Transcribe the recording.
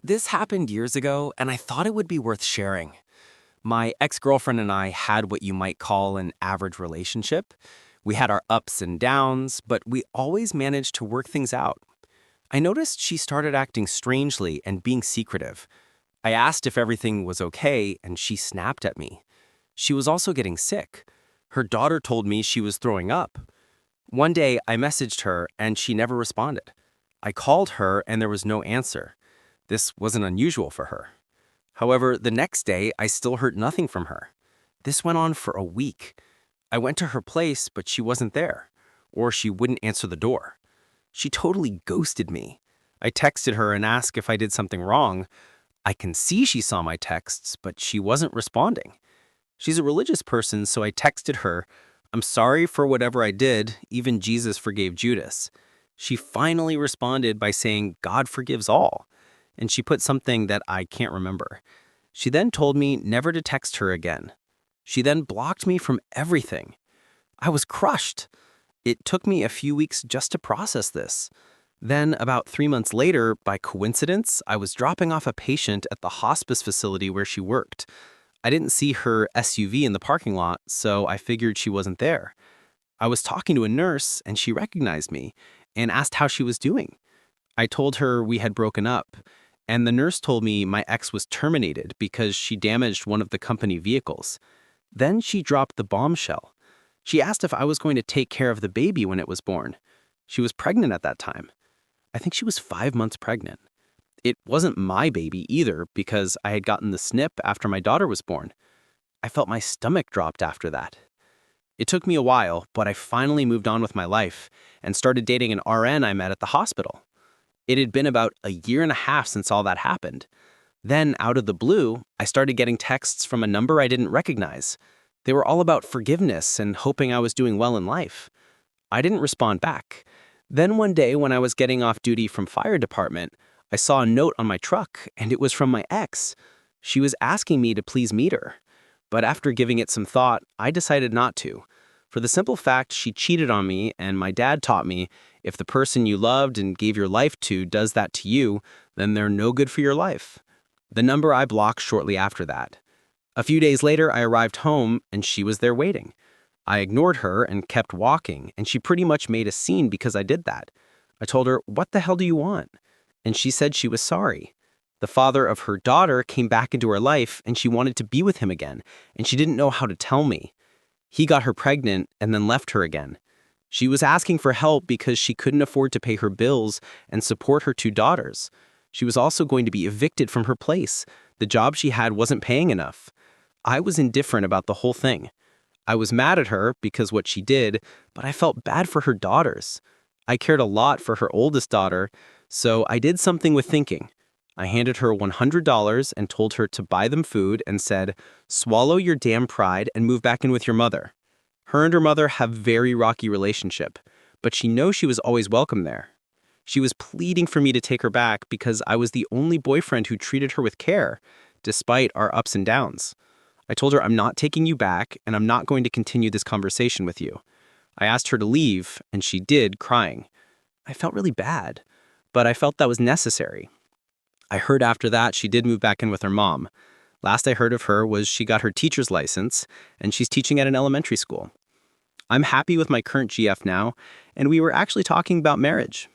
This happened years ago, and I thought it would be worth sharing. My ex-girlfriend and I had what you might call an average relationship. We had our ups and downs, but we always managed to work things out. I noticed she started acting strangely and being secretive. I asked if everything was okay, and she snapped at me. She was also getting sick. Her daughter told me she was throwing up. One day, I messaged her, and she never responded. I called her, and there was no answer. This wasn't unusual for her. However, the next day, I still heard nothing from her. This went on for a week. I went to her place, but she wasn't there, or she wouldn't answer the door. She totally ghosted me. I texted her and asked if I did something wrong. I can see she saw my texts, but she wasn't responding. She's a religious person, so I texted her, "I'm sorry for whatever I did, even Jesus forgave Judas." She finally responded by saying, "God forgives all." And she put something that I can't remember. She then told me never to text her again. She then blocked me from everything. I was crushed. It took me a few weeks just to process this. Then, about 3 months later, by coincidence, I was dropping off a patient at the hospice facility where she worked. I didn't see her SUV in the parking lot, so I figured she wasn't there. I was talking to a nurse, and she recognized me and asked how she was doing. I told her we had broken up, and the nurse told me my ex was terminated because she damaged one of the company vehicles. Then she dropped the bombshell. She asked if I was going to take care of the baby when it was born. She was pregnant at that time. I think she was 5 months pregnant. It wasn't my baby either because I had gotten the snip after my daughter was born. I felt my stomach dropped after that. It took me a while, but I finally moved on with my life and started dating an RN I met at the hospital. It had been about a year and a half since all that happened. Then, out of the blue, I started getting texts from a number I didn't recognize. They were all about forgiveness and hoping I was doing well in life. I didn't respond back. Then one day when I was getting off duty from fire department, I saw a note on my truck, and it was from my ex. She was asking me to please meet her. But after giving it some thought, I decided not to. For the simple fact she cheated on me, and my dad taught me, if the person you loved and gave your life to does that to you, then they're no good for your life. The number I blocked shortly after that. A few days later, I arrived home, and she was there waiting. I ignored her and kept walking, and she pretty much made a scene because I did that. I told her, "What the hell do you want?" And she said she was sorry. The father of her daughter came back into her life, and she wanted to be with him again, and she didn't know how to tell me. He got her pregnant and then left her again. She was asking for help because she couldn't afford to pay her bills and support her two daughters. She was also going to be evicted from her place. The job she had wasn't paying enough. I was indifferent about the whole thing. I was mad at her because what she did, but I felt bad for her daughters. I cared a lot for her oldest daughter, so I did something with thinking. I handed her $100 and told her to buy them food and said, "Swallow your damn pride and move back in with your mother." Her and her mother have very rocky relationship, but she knows she was always welcome there. She was pleading for me to take her back because I was the only boyfriend who treated her with care, despite our ups and downs. I told her I'm not taking you back and I'm not going to continue this conversation with you. I asked her to leave, and she did, crying. I felt really bad, but I felt that was necessary. I heard after that she did move back in with her mom. Last I heard of her was she got her teacher's license, and she's teaching at an elementary school. I'm happy with my current GF now, and we were actually talking about marriage.